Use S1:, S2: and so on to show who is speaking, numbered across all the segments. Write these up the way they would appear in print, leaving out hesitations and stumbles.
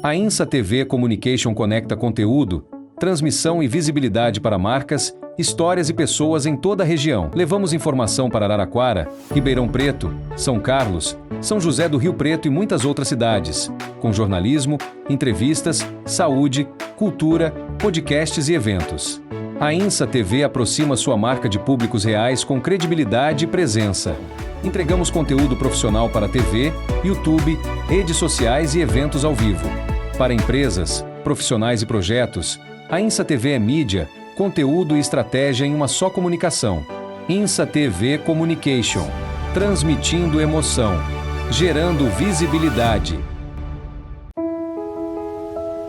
S1: A INSA TV Communication conecta conteúdo, transmissão e visibilidade para marcas, histórias e pessoas em toda a região. Levamos informação para Araraquara, Ribeirão Preto, São Carlos, São José do Rio Preto e muitas outras cidades, com jornalismo, entrevistas, saúde, cultura, podcasts e eventos. A INSA TV aproxima sua marca de públicos reais com credibilidade e presença. Entregamos conteúdo profissional para TV, YouTube, redes sociais e eventos ao vivo. Para empresas, profissionais e projetos, a INSA TV é mídia, conteúdo e estratégia em uma só comunicação. INSA TV Communication, transmitindo emoção, gerando visibilidade.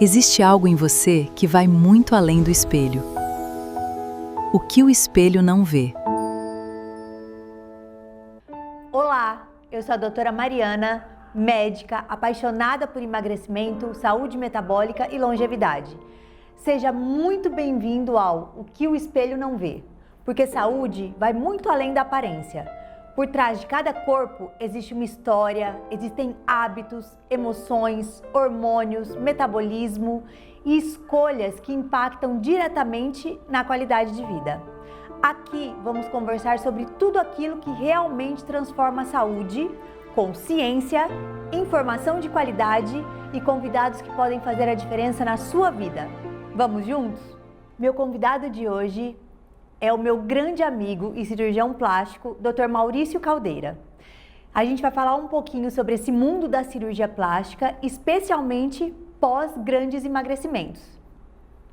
S2: Existe algo em você que vai muito além do espelho. O que o espelho não vê?
S3: Olá, eu sou a doutora Mariana, médica, apaixonada por emagrecimento, saúde metabólica e longevidade. Seja muito bem-vindo ao O que o espelho não vê, porque saúde vai muito além da aparência. Por trás de cada corpo existe uma história, existem hábitos, emoções, hormônios, metabolismo e escolhas que impactam diretamente na qualidade de vida. Aqui vamos conversar sobre tudo aquilo que realmente transforma a saúde, com ciência, informação de qualidade e convidados que podem fazer a diferença na sua vida. Vamos juntos? Meu convidado de hoje é o meu grande amigo e cirurgião plástico, Dr. Maurício Caldeira. A gente vai falar um pouquinho sobre esse mundo da cirurgia plástica, especialmente pós grandes emagrecimentos.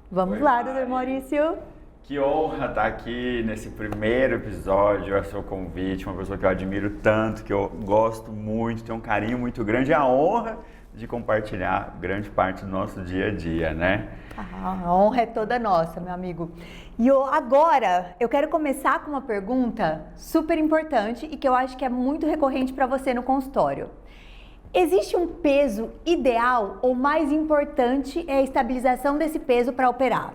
S3: Vamos lá, Dr. Maurício.
S4: Que honra estar aqui nesse primeiro episódio, a seu convite, uma pessoa que eu admiro tanto, que eu gosto muito, tenho um carinho muito grande, e a honra de compartilhar grande parte do nosso dia a dia, né?
S3: A honra é toda nossa, meu amigo. E agora eu quero começar com uma pergunta super importante e que eu acho que é muito recorrente para você no consultório. Existe um peso ideal ou mais importante é a estabilização desse peso para operar?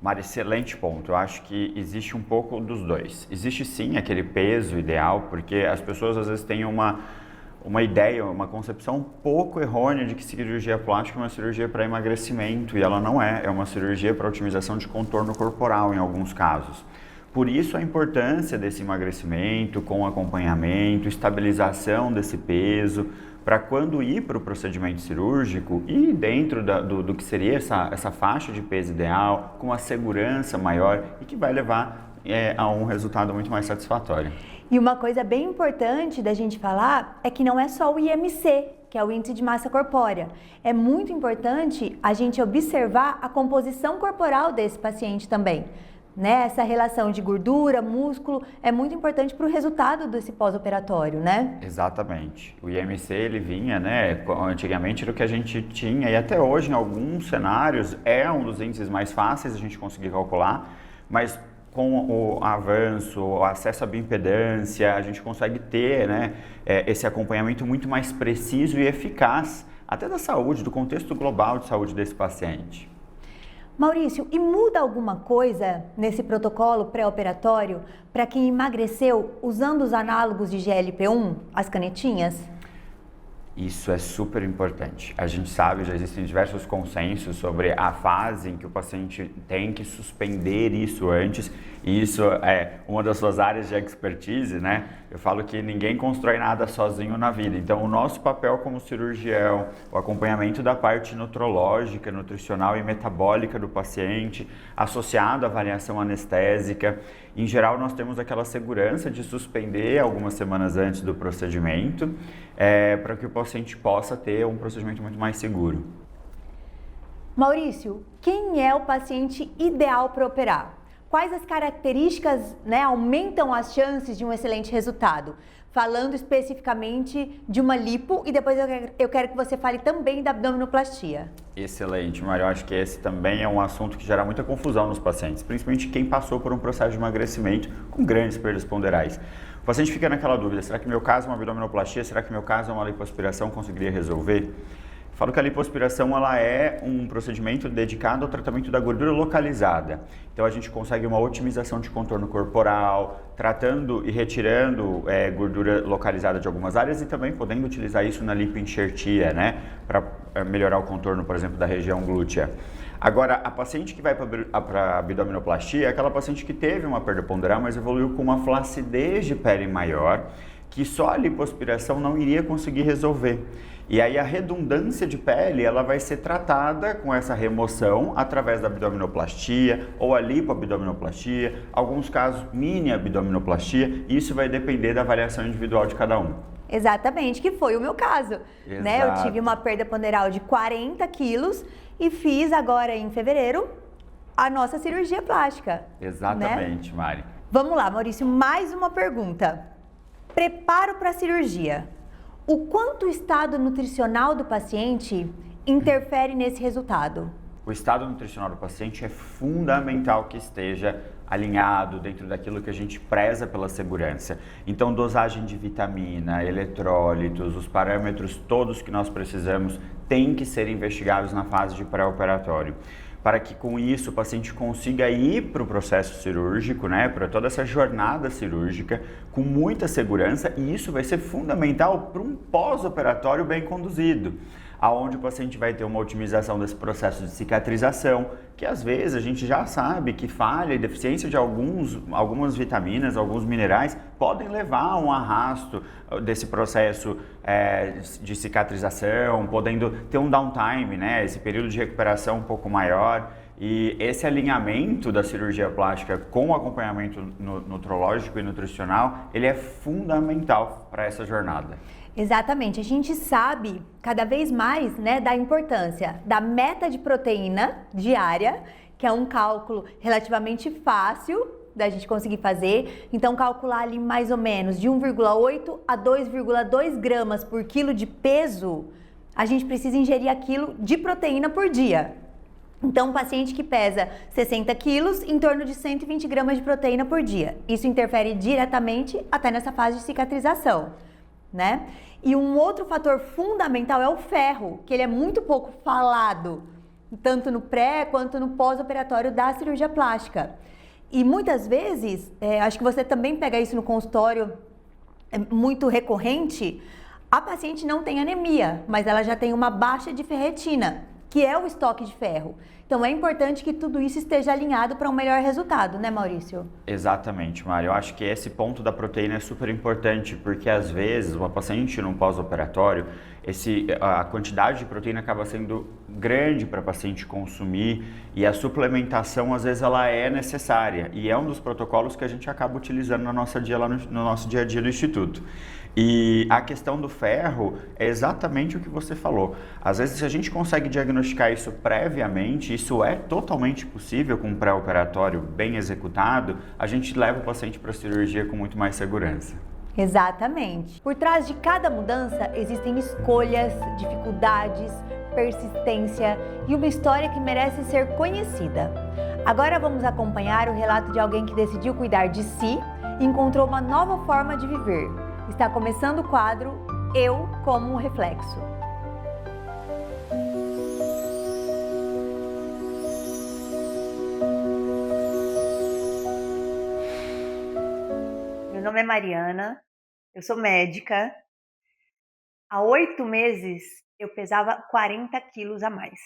S4: Mari, excelente ponto. Eu acho que existe um pouco dos dois. Existe sim aquele peso ideal, porque as pessoas às vezes têm uma ideia, uma concepção um pouco errônea de que cirurgia plástica é uma cirurgia para emagrecimento, e ela não é. É uma cirurgia para otimização de contorno corporal em alguns casos. Por isso a importância desse emagrecimento com acompanhamento, estabilização desse peso, para quando ir para o procedimento cirúrgico e dentro do que seria essa faixa de peso ideal, com uma segurança maior e que vai levar a um resultado muito mais satisfatório.
S3: E uma coisa bem importante da gente falar é que não é só o IMC, que é o índice de massa corpórea. É muito importante a gente observar a composição corporal desse paciente também. Né? Essa relação de gordura, músculo, é muito importante para o resultado desse pós-operatório, né?
S4: Exatamente. O IMC, ele vinha, né? Antigamente era o que a gente tinha, e até hoje, em alguns cenários, é um dos índices mais fáceis a gente conseguir calcular, mas com o avanço, o acesso à bioimpedância, a gente consegue ter, né, esse acompanhamento muito mais preciso e eficaz, até da saúde, do contexto global de saúde desse paciente.
S3: Maurício, e muda alguma coisa nesse protocolo pré-operatório para quem emagreceu usando os análogos de GLP-1, as canetinhas?
S4: Isso é super importante. A gente sabe, já existem diversos consensos sobre a fase em que o paciente tem que suspender isso antes, e isso é uma das suas áreas de expertise, né? Eu falo que ninguém constrói nada sozinho na vida, então o nosso papel como cirurgião, o acompanhamento da parte nutrológica, nutricional e metabólica do paciente, associado à avaliação anestésica. Em geral, nós temos aquela segurança de suspender algumas semanas antes do procedimento, para que o paciente possa ter um procedimento muito mais seguro.
S3: Maurício, quem é o paciente ideal para operar? Quais as características, né, aumentam as chances de um excelente resultado? Falando especificamente de uma lipo, e depois eu quero que você fale também da abdominoplastia.
S4: Excelente, Mário. Eu acho que esse também é um assunto que gera muita confusão nos pacientes, principalmente quem passou por um processo de emagrecimento com grandes perdas ponderais. O paciente fica naquela dúvida: será que meu caso é uma abdominoplastia? Será que meu caso é uma lipoaspiração? Conseguiria resolver? Falo que a lipoaspiração ela é um procedimento dedicado ao tratamento da gordura localizada. Então a gente consegue uma otimização de contorno corporal, tratando e retirando gordura localizada de algumas áreas e também podendo utilizar isso na lipoenxertia, né, para melhorar o contorno, por exemplo, da região glútea. Agora, a paciente que vai para abdominoplastia é aquela paciente que teve uma perda ponderal, mas evoluiu com uma flacidez de pele maior, que só a lipoaspiração não iria conseguir resolver. E aí a redundância de pele, ela vai ser tratada com essa remoção através da abdominoplastia ou a lipoabdominoplastia, alguns casos mini abdominoplastia, isso vai depender da avaliação individual de cada um.
S3: Exatamente, que foi o meu caso, né? Eu tive uma perda ponderal de 40 quilos e fiz agora em fevereiro a nossa cirurgia plástica.
S4: Exatamente,
S3: né?
S4: Mari.
S3: Vamos lá, Maurício, mais uma pergunta. Preparo para a cirurgia. O quanto o estado nutricional do paciente interfere nesse resultado?
S4: O estado nutricional do paciente é fundamental que esteja alinhado dentro daquilo que a gente preza pela segurança. Então, dosagem de vitamina, eletrólitos, os parâmetros todos que nós precisamos têm que ser investigados na fase de pré-operatório, para que com isso o paciente consiga ir para o processo cirúrgico, né, para toda essa jornada cirúrgica com muita segurança, e isso vai ser fundamental para um pós-operatório bem conduzido, aonde o paciente vai ter uma otimização desse processo de cicatrização, que às vezes a gente já sabe que falha e deficiência de algumas vitaminas, alguns minerais, podem levar a um arrasto desse processo de cicatrização, podendo ter um downtime, né, esse período de recuperação um pouco maior. E esse alinhamento da cirurgia plástica com o acompanhamento nutrológico e nutricional, ele é fundamental para essa jornada.
S3: Exatamente, a gente sabe cada vez mais, né, da importância da meta de proteína diária, que é um cálculo relativamente fácil da gente conseguir fazer. Então, calcular ali mais ou menos de 1,8 a 2,2 gramas por quilo de peso, a gente precisa ingerir aquilo de proteína por dia. Então, um paciente que pesa 60 quilos, em torno de 120 gramas de proteína por dia. Isso interfere diretamente até nessa fase de cicatrização, né? E um outro fator fundamental é o ferro, que ele é muito pouco falado, tanto no pré quanto no pós-operatório da cirurgia plástica. E muitas vezes, acho que você também pega isso no consultório, é muito recorrente, a paciente não tem anemia, mas ela já tem uma baixa de ferritina, que é o estoque de ferro. Então, é importante que tudo isso esteja alinhado para um melhor resultado, né, Maurício?
S4: Exatamente, Mário. Eu acho que esse ponto da proteína é super importante, porque às vezes uma paciente num pós-operatório, a quantidade de proteína acaba sendo grande para a paciente consumir e a suplementação, às vezes, ela é necessária. E é um dos protocolos que a gente acaba utilizando no nosso dia a dia no Instituto. E a questão do ferro é exatamente o que você falou. Às vezes, se a gente consegue diagnosticar isso previamente, isso é totalmente possível com um pré-operatório bem executado, a gente leva o paciente para a cirurgia com muito mais segurança.
S3: Exatamente. Por trás de cada mudança existem escolhas, dificuldades, persistência e uma história que merece ser conhecida. Agora vamos acompanhar o relato de alguém que decidiu cuidar de si e encontrou uma nova forma de viver. Está começando o quadro Eu como um Reflexo. Meu nome é Mariana, eu sou médica. Há 8 meses eu pesava 40 quilos a mais.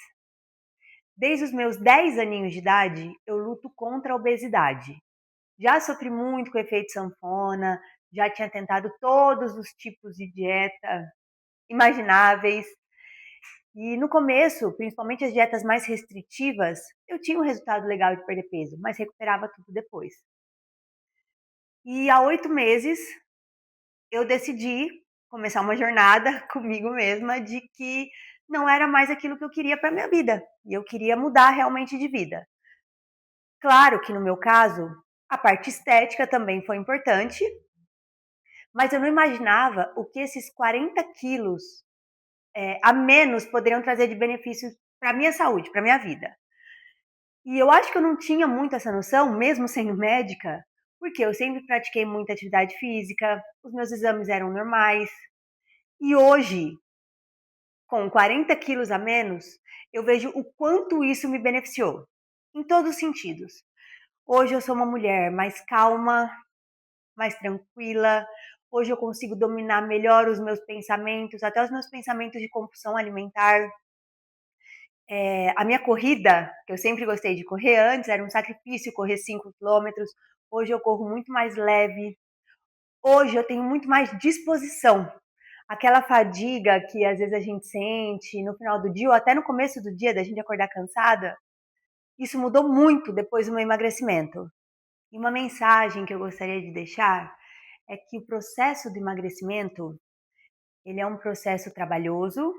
S3: Desde os meus 10 aninhos de idade, eu luto contra a obesidade. Já sofri muito com o efeito sanfona, já tinha tentado todos os tipos de dieta imagináveis. E no começo, principalmente as dietas mais restritivas, eu tinha um resultado legal de perder peso, mas recuperava tudo depois. E há 8 meses, eu decidi começar uma jornada comigo mesma de que não era mais aquilo que eu queria para minha vida. E eu queria mudar realmente de vida. Claro que no meu caso, a parte estética também foi importante, mas eu não imaginava o que esses 40 quilos a menos poderiam trazer de benefícios para a minha saúde, para a minha vida. E eu acho que eu não tinha muito essa noção, mesmo sendo médica, porque eu sempre pratiquei muita atividade física, os meus exames eram normais. E hoje,
S5: com 40 quilos a menos, eu vejo o quanto isso me beneficiou, em todos os sentidos. Hoje eu sou uma mulher mais calma, mais tranquila. Hoje eu consigo dominar melhor os meus pensamentos, até os meus pensamentos de compulsão alimentar. A minha corrida, que eu sempre gostei de correr antes, era um sacrifício correr 5 quilômetros. Hoje eu corro muito mais leve. Hoje eu tenho muito mais disposição. Aquela fadiga que às vezes a gente sente no final do dia ou até no começo do dia, da gente acordar cansada, isso mudou muito depois do meu emagrecimento. E uma mensagem que eu gostaria de deixar é que o processo do emagrecimento, ele é um processo trabalhoso,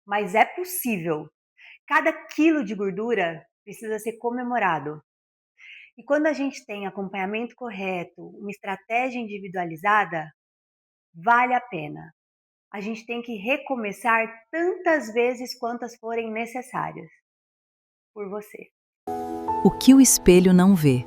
S5: mas é possível. Cada quilo de gordura precisa ser comemorado. E quando a gente tem acompanhamento correto, uma estratégia individualizada, vale a pena. A gente tem que recomeçar tantas vezes quantas forem necessárias. Por você.
S2: O que o espelho não vê.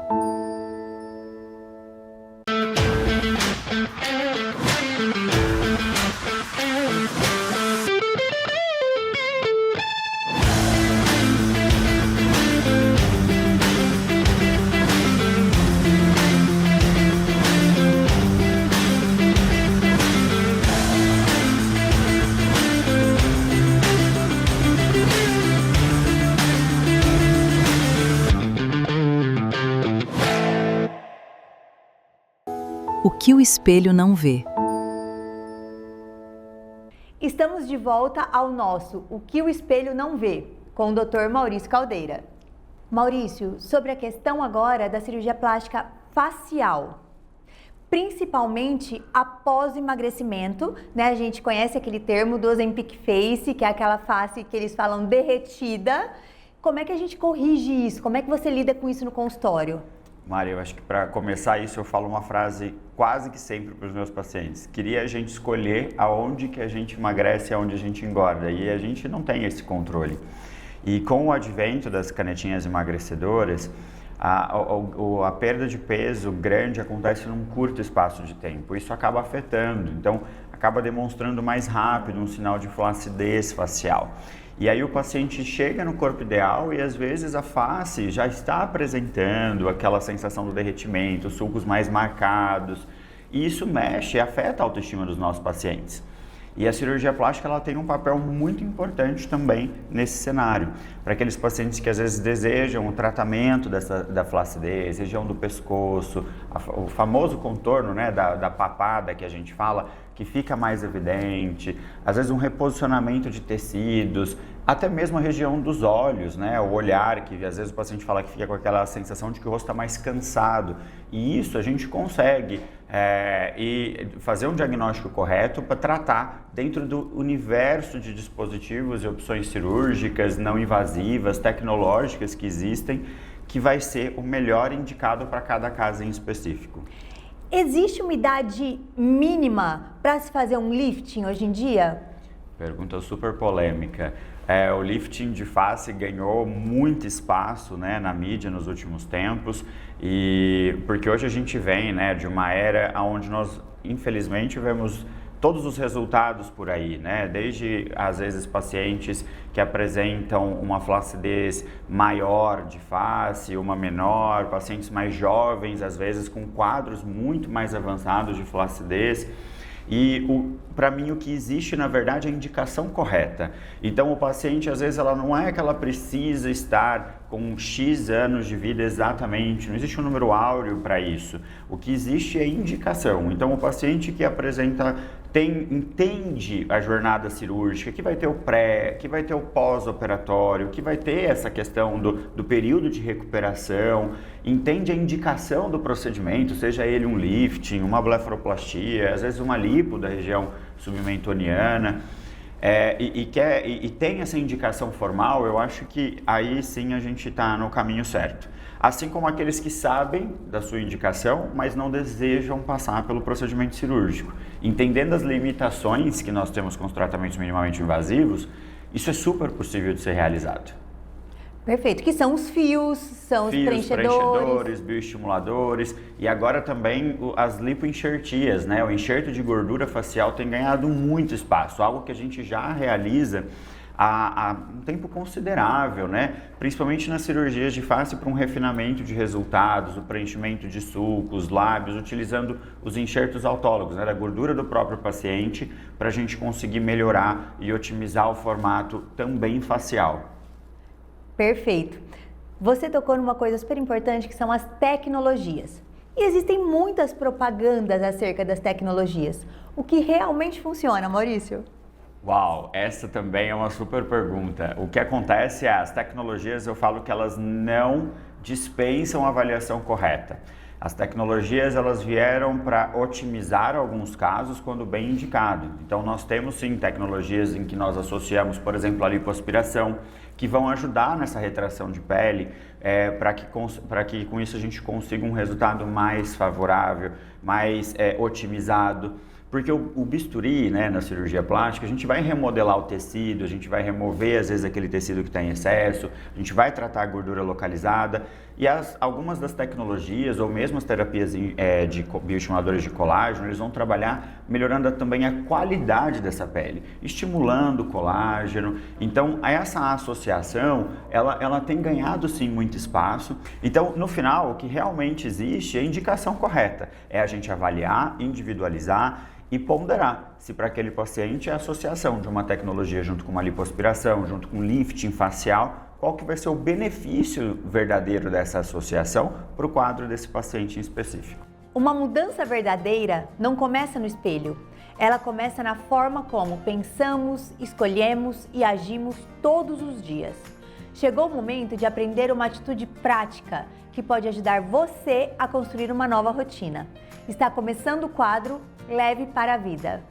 S2: O que o espelho não vê.
S3: Estamos de volta ao nosso O que o espelho não vê, com o Dr. Maurício Caldeira. Maurício, sobre a questão agora da cirurgia plástica facial, principalmente após o emagrecimento, né? A gente conhece aquele termo do Ozempic Face, que é aquela face que eles falam derretida. Como é que a gente corrige isso? Como é que você lida com isso no consultório?
S4: Mari, eu acho que para começar isso eu falo uma frase quase que sempre para os meus pacientes. Queria a gente escolher aonde que a gente emagrece e aonde a gente engorda, e a gente não tem esse controle. E com o advento das canetinhas emagrecedoras, a perda de peso grande acontece num curto espaço de tempo. Isso acaba afetando, então acaba demonstrando mais rápido um sinal de flacidez facial. E aí o paciente chega no corpo ideal e às vezes a face já está apresentando aquela sensação do derretimento, os sulcos mais marcados. E isso mexe e afeta a autoestima dos nossos pacientes. E a cirurgia plástica ela tem um papel muito importante também nesse cenário. Para aqueles pacientes que às vezes desejam o tratamento da flacidez, região do pescoço, o famoso contorno, né, da papada que a gente fala, que fica mais evidente, às vezes um reposicionamento de tecidos, até mesmo a região dos olhos, né, o olhar, que às vezes o paciente fala que fica com aquela sensação de que o rosto está mais cansado. E isso a gente consegue e fazer um diagnóstico correto para tratar dentro do universo de dispositivos e opções cirúrgicas, não invasivas, tecnológicas que existem, que vai ser o melhor indicado para cada caso em específico.
S3: Existe uma idade mínima para se fazer um lifting hoje em dia?
S4: Pergunta super polêmica. O lifting de face ganhou muito espaço, né, na mídia nos últimos tempos, e porque hoje a gente vem, né, de uma era onde nós, infelizmente, vemos todos os resultados por aí, né? Desde, às vezes, pacientes que apresentam uma flacidez maior de face, uma menor, pacientes mais jovens, às vezes com quadros muito mais avançados de flacidez. E para mim o que existe na verdade é a indicação correta. Então o paciente às vezes ela não é que ela precisa estar com X anos de vida exatamente, não existe um número áureo para isso. O que existe é indicação. Então o paciente que apresenta entende a jornada cirúrgica, que vai ter o pré, que vai ter o pós-operatório, que vai ter essa questão do período de recuperação, entende a indicação do procedimento, seja ele um lifting, uma blefaroplastia, às vezes uma lipo da região submentoniana, e tem essa indicação formal, eu acho que aí sim a gente está no caminho certo. Assim como aqueles que sabem da sua indicação, mas não desejam passar pelo procedimento cirúrgico. Entendendo as limitações que nós temos com os tratamentos minimamente invasivos, isso é super possível de ser realizado.
S3: Perfeito, que são os fios, são os preenchedores,
S4: bioestimuladores e agora também as lipoenxertias, né? O enxerto de gordura facial tem ganhado muito espaço, algo que a gente já realiza há um tempo considerável, né? Principalmente nas cirurgias de face para um refinamento de resultados, o preenchimento de sulcos, lábios, utilizando os enxertos autólogos, né, da gordura do próprio paciente, para a gente conseguir melhorar e otimizar o formato também facial.
S3: Perfeito. Você tocou numa coisa super importante que são as tecnologias. E existem muitas propagandas acerca das tecnologias. O que realmente funciona, Maurício?
S4: Uau, essa também é uma super pergunta. O que acontece é, as tecnologias, eu falo que elas não dispensam a avaliação correta. As tecnologias, elas vieram para otimizar alguns casos quando bem indicado. Então, nós temos sim tecnologias em que nós associamos, por exemplo, a lipoaspiração, que vão ajudar nessa retração de pele, para que com isso a gente consiga um resultado mais favorável, mais otimizado. Porque o bisturi, né, na cirurgia plástica, a gente vai remodelar o tecido, a gente vai remover às vezes aquele tecido que está em excesso, a gente vai tratar a gordura localizada e algumas das tecnologias ou mesmo as terapias de bioestimuladores de colágeno, eles vão trabalhar melhorando também a qualidade dessa pele, estimulando o colágeno. Então, essa associação, ela tem ganhado sim muito espaço. Então, no final, o que realmente existe é a indicação correta, é a gente avaliar, individualizar e ponderar se para aquele paciente a associação de uma tecnologia junto com uma lipoaspiração, junto com lifting facial, qual que vai ser o benefício verdadeiro dessa associação para o quadro desse paciente em específico.
S3: Uma mudança verdadeira não começa no espelho. Ela começa na forma como pensamos, escolhemos e agimos todos os dias. Chegou o momento de aprender uma atitude prática que pode ajudar você a construir uma nova rotina. Está começando o quadro Leve para a Vida.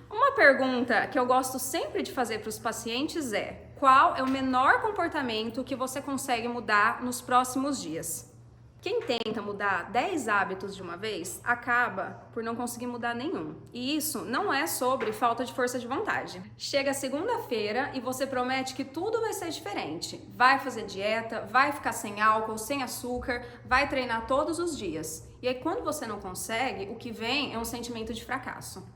S6: Uma pergunta que eu gosto sempre de fazer para os pacientes é: qual é o menor comportamento que você consegue mudar nos próximos dias? Quem tenta mudar 10 hábitos de uma vez, acaba por não conseguir mudar nenhum. E isso não é sobre falta de força de vontade. Chega segunda-feira e você promete que tudo vai ser diferente. Vai fazer dieta, vai ficar sem álcool, sem açúcar, vai treinar todos os dias. E aí quando você não consegue, o que vem é um sentimento de fracasso.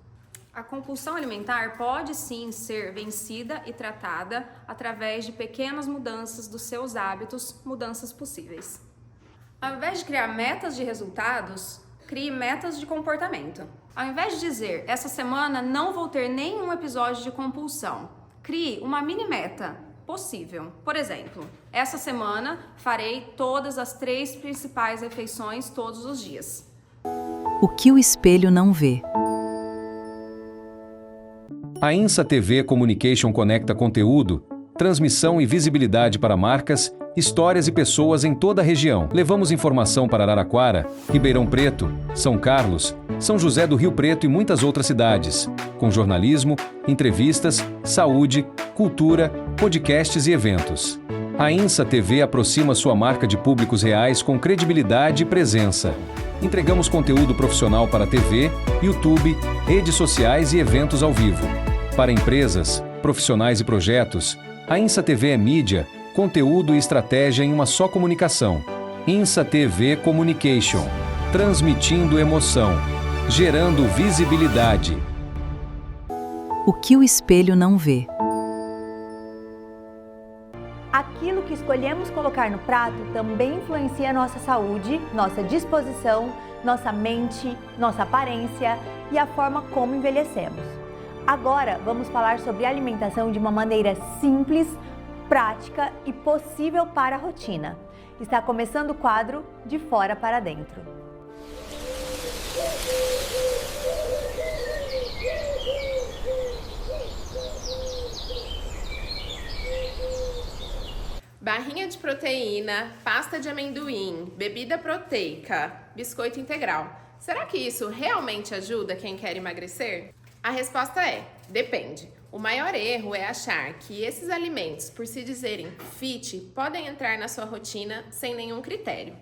S6: A compulsão alimentar pode sim ser vencida e tratada através de pequenas mudanças dos seus hábitos, mudanças possíveis. Ao invés de criar metas de resultados, crie metas de comportamento. Ao invés de dizer, essa semana não vou ter nenhum episódio de compulsão, crie uma mini meta possível. Por exemplo, essa semana farei todas as 3 principais refeições todos os dias.
S2: O que o espelho não vê.
S1: A INSA TV Communication conecta conteúdo, transmissão e visibilidade para marcas, histórias e pessoas em toda a região. Levamos informação para Araraquara, Ribeirão Preto, São Carlos, São José do Rio Preto e muitas outras cidades, com jornalismo, entrevistas, saúde, cultura, podcasts e eventos. A INSA TV aproxima sua marca de públicos reais com credibilidade e presença. Entregamos conteúdo profissional para TV, YouTube, redes sociais e eventos ao vivo. Para empresas, profissionais e projetos, a INSA TV é mídia, conteúdo e estratégia em uma só comunicação. INSA TV Communication. Transmitindo emoção. Gerando visibilidade.
S2: O que o espelho não vê.
S3: Aquilo que escolhemos colocar no prato também influencia nossa saúde, nossa disposição, nossa mente, nossa aparência e a forma como envelhecemos. Agora vamos falar sobre alimentação de uma maneira simples, prática e possível para a rotina. Está começando o quadro De Fora para Dentro.
S7: Barrinha de proteína, pasta de amendoim, bebida proteica, biscoito integral. Será que isso realmente ajuda quem quer emagrecer? A resposta é: depende. O maior erro é achar que esses alimentos, por se dizerem fit, podem entrar na sua rotina sem nenhum critério.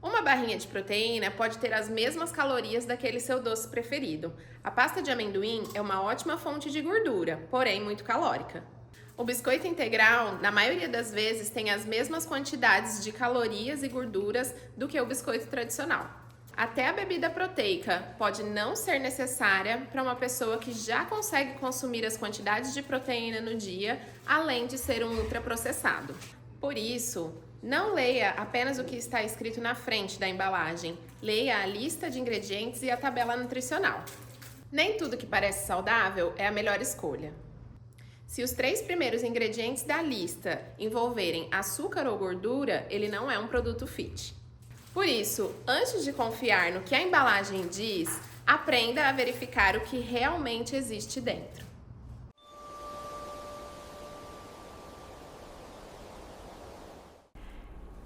S7: Uma barrinha de proteína pode ter as mesmas calorias daquele seu doce preferido. A pasta de amendoim é uma ótima fonte de gordura, porém muito calórica. O biscoito integral, na maioria das vezes, tem as mesmas quantidades de calorias e gorduras do que o biscoito tradicional. Até a bebida proteica pode não ser necessária para uma pessoa que já consegue consumir as quantidades de proteína no dia, além de ser um ultraprocessado. Por isso, não leia apenas o que está escrito na frente da embalagem, leia a lista de ingredientes e a tabela nutricional. Nem tudo que parece saudável é a melhor escolha. Se os 3 primeiros ingredientes da lista envolverem açúcar ou gordura, ele não é um produto fit. Por isso, antes de confiar no que a embalagem diz, aprenda a verificar o que realmente existe dentro.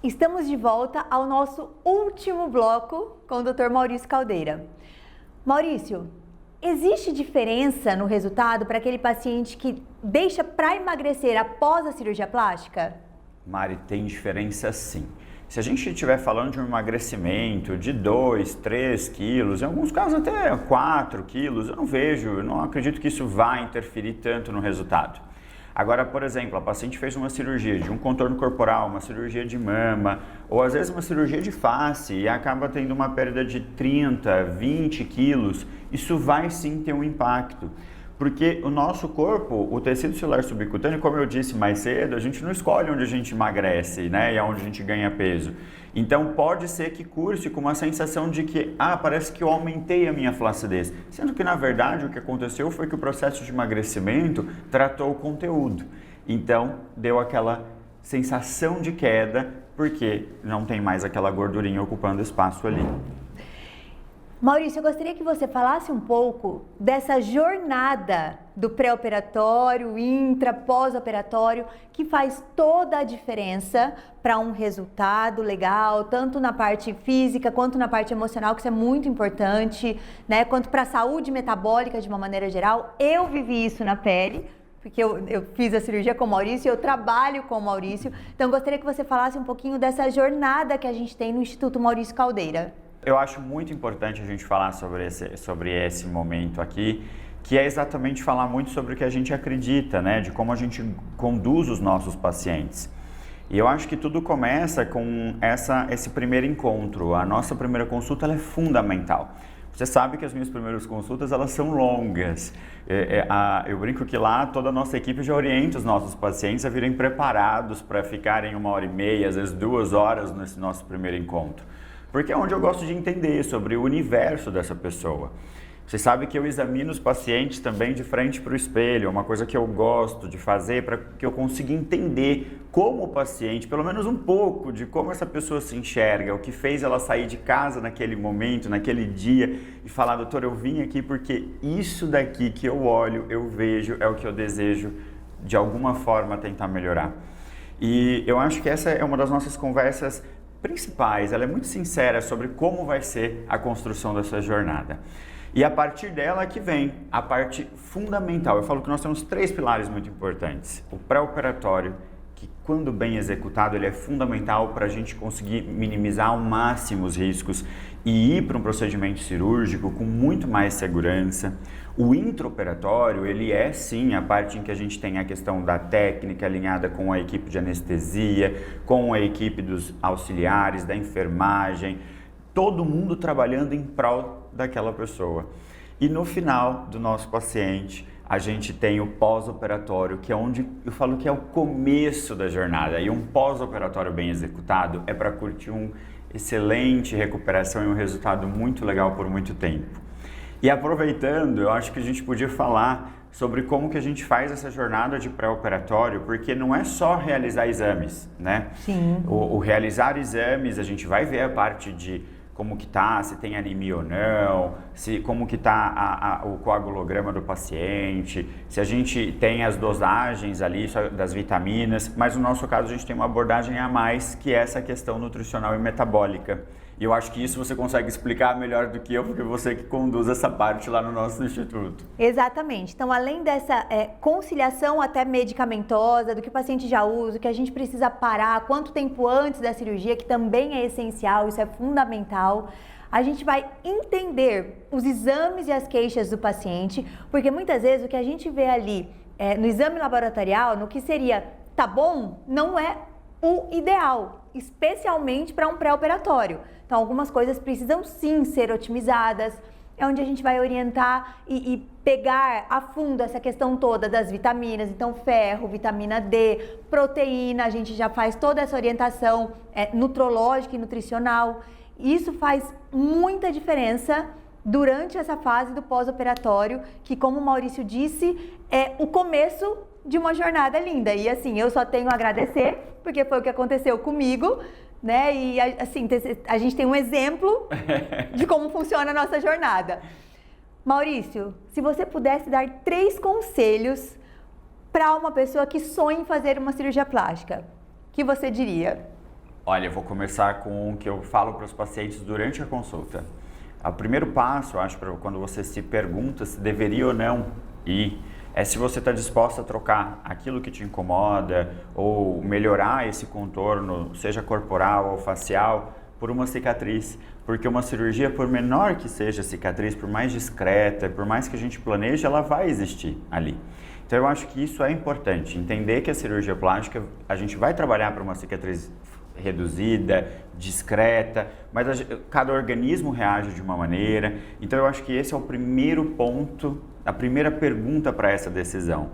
S3: Estamos de volta ao nosso último bloco com o Dr. Maurício Caldeira. Maurício, existe diferença no resultado para aquele paciente que deixa para emagrecer após a cirurgia plástica?
S4: Mari, tem diferença sim. Se a gente estiver falando de um emagrecimento de 2, 3 quilos, em alguns casos até 4 quilos, eu não acredito que isso vá interferir tanto no resultado. Agora, por exemplo, a paciente fez uma cirurgia de um contorno corporal, uma cirurgia de mama, ou às vezes uma cirurgia de face e acaba tendo uma perda de 30, 20 quilos, isso vai sim ter um impacto. Porque o nosso corpo, o tecido celular subcutâneo, como eu disse mais cedo, a gente não escolhe onde a gente emagrece, né, e onde a gente ganha peso. Então pode ser que curse com uma sensação de que, parece que eu aumentei a minha flacidez. Sendo que na verdade o que aconteceu foi que o processo de emagrecimento tratou o conteúdo. Então deu aquela sensação de queda, porque não tem mais aquela gordurinha ocupando espaço ali.
S3: Maurício, eu gostaria que você falasse um pouco dessa jornada do pré-operatório, intra, pós-operatório, que faz toda a diferença para um resultado legal, tanto na parte física quanto na parte emocional, que isso é muito importante, né? Quanto para a saúde metabólica de uma maneira geral. Eu vivi isso na pele, porque eu fiz a cirurgia com o Maurício e eu trabalho com o Maurício. Então, eu gostaria que você falasse um pouquinho dessa jornada que a gente tem no Instituto Maurício Caldeira.
S4: Eu acho muito importante a gente falar sobre esse momento aqui, que é exatamente falar muito sobre o que a gente acredita, né? De como a gente conduz os nossos pacientes. E eu acho que tudo começa com esse primeiro encontro. A nossa primeira consulta ela é fundamental. Você sabe que as minhas primeiras consultas elas são longas. Eu brinco que lá toda a nossa equipe já orienta os nossos pacientes a virem preparados para ficarem 1h30, às vezes 2 horas nesse nosso primeiro encontro. Porque é onde eu gosto de entender sobre o universo dessa pessoa. Você sabe que eu examino os pacientes também de frente para o espelho, é uma coisa que eu gosto de fazer para que eu consiga entender como o paciente, pelo menos um pouco, de como essa pessoa se enxerga, o que fez ela sair de casa naquele momento, naquele dia e falar, doutor, eu vim aqui porque isso daqui que eu olho, eu vejo, é o que eu desejo de alguma forma tentar melhorar. E eu acho que essa é uma das nossas conversas principais, ela é muito sincera sobre como vai ser a construção dessa jornada. E a partir dela que vem a parte fundamental. Eu falo que nós temos 3 pilares muito importantes. O pré-operatório, que quando bem executado, ele é fundamental para a gente conseguir minimizar ao máximo os riscos e ir para um procedimento cirúrgico com muito mais segurança. O intraoperatório, ele é sim a parte em que a gente tem a questão da técnica alinhada com a equipe de anestesia, com a equipe dos auxiliares, da enfermagem, todo mundo trabalhando em prol daquela pessoa. E no final do nosso paciente, a gente tem o pós-operatório, que é onde eu falo que é o começo da jornada. E um pós-operatório bem executado é para curtir uma excelente recuperação e um resultado muito legal por muito tempo. E aproveitando, eu acho que a gente podia falar sobre como que a gente faz essa jornada de pré-operatório, porque não é só realizar exames, né?
S3: Sim.
S4: O realizar exames, a gente vai ver a parte de como que tá, se tem anemia ou não, como que tá o coagulograma do paciente, se a gente tem as dosagens ali das vitaminas, mas no nosso caso a gente tem uma abordagem a mais, que é essa questão nutricional e metabólica. E eu acho que isso você consegue explicar melhor do que eu, porque você que conduz essa parte lá no nosso instituto.
S3: Exatamente. Então, além dessa conciliação até medicamentosa, do que o paciente já usa, o que a gente precisa parar, quanto tempo antes da cirurgia, que também é essencial, isso é fundamental, a gente vai entender os exames e as queixas do paciente, porque muitas vezes o que a gente vê ali no exame laboratorial, no que seria tá bom, não é o ideal, especialmente para um pré-operatório. Então, algumas coisas precisam sim ser otimizadas, é onde a gente vai orientar e pegar a fundo essa questão toda das vitaminas, então ferro, vitamina D, proteína, a gente já faz toda essa orientação nutrológica e nutricional. Isso faz muita diferença durante essa fase do pós-operatório, que, como o Maurício disse, é o começo de uma jornada linda. E assim, eu só tenho a agradecer, porque foi o que aconteceu comigo, né? E assim, a gente tem um exemplo de como funciona a nossa jornada. Maurício, se você pudesse dar 3 conselhos para uma pessoa que sonha em fazer uma cirurgia plástica, o que você diria?
S4: Olha, eu vou começar com o que eu falo para os pacientes durante a consulta. O primeiro passo, eu acho, quando você se pergunta se deveria ou não ir, é se você está disposto a trocar aquilo que te incomoda ou melhorar esse contorno, seja corporal ou facial, por uma cicatriz. Porque uma cirurgia, por menor que seja a cicatriz, por mais discreta, por mais que a gente planeje, ela vai existir ali. Então eu acho que isso é importante, entender que a cirurgia plástica, a gente vai trabalhar para uma cicatriz reduzida, discreta, mas cada organismo reage de uma maneira. Então eu acho que esse é o primeiro ponto, a primeira pergunta para essa decisão.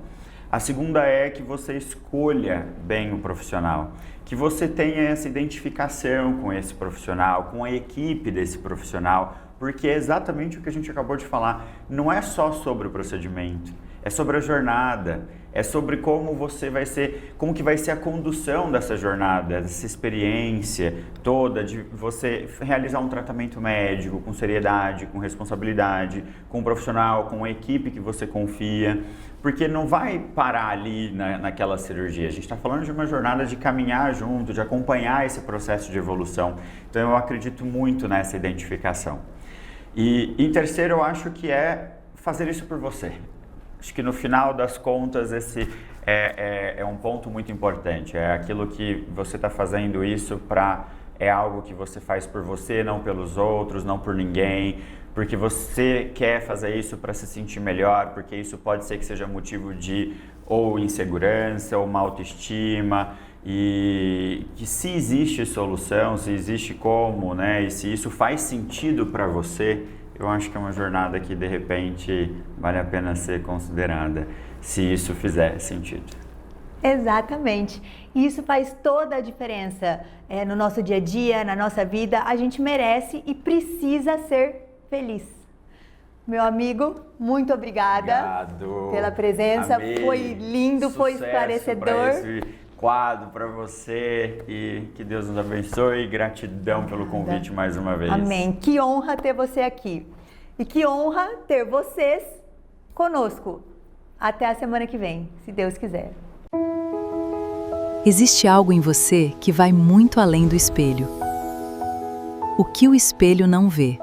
S4: A segunda é que você escolha bem o profissional, que você tenha essa identificação com esse profissional, com a equipe desse profissional, porque é exatamente o que a gente acabou de falar. Não é só sobre o procedimento, é sobre a jornada, é sobre como como que vai ser a condução dessa jornada, dessa experiência toda de você realizar um tratamento médico com seriedade, com responsabilidade, com um profissional, com uma equipe que você confia, porque não vai parar ali naquela cirurgia. A gente está falando de uma jornada de caminhar junto, de acompanhar esse processo de evolução. Então eu acredito muito nessa identificação. E em terceiro, eu acho que é fazer isso por você. Acho que no final das contas esse é um ponto muito importante. É aquilo que você está fazendo isso é algo que você faz por você, não pelos outros, não por ninguém, porque você quer fazer isso para se sentir melhor, porque isso pode ser que seja motivo de ou insegurança ou má autoestima, e que se existe solução, se existe como, né, e se isso faz sentido para você, eu acho que é uma jornada que, de repente, vale a pena ser considerada, se isso fizer sentido.
S3: Exatamente. E isso faz toda a diferença no nosso dia a dia, na nossa vida. A gente merece e precisa ser feliz. Meu amigo, muito obrigada pela presença.
S4: Amei.
S3: Foi lindo, foi esclarecedor.
S4: Esse quadro para você e que Deus nos abençoe. Gratidão pelo convite mais uma vez.
S3: Amém. Que honra ter você aqui. E que honra ter vocês conosco. Até a semana que vem, se Deus quiser.
S2: Existe algo em você que vai muito além do espelho. O que o espelho não vê.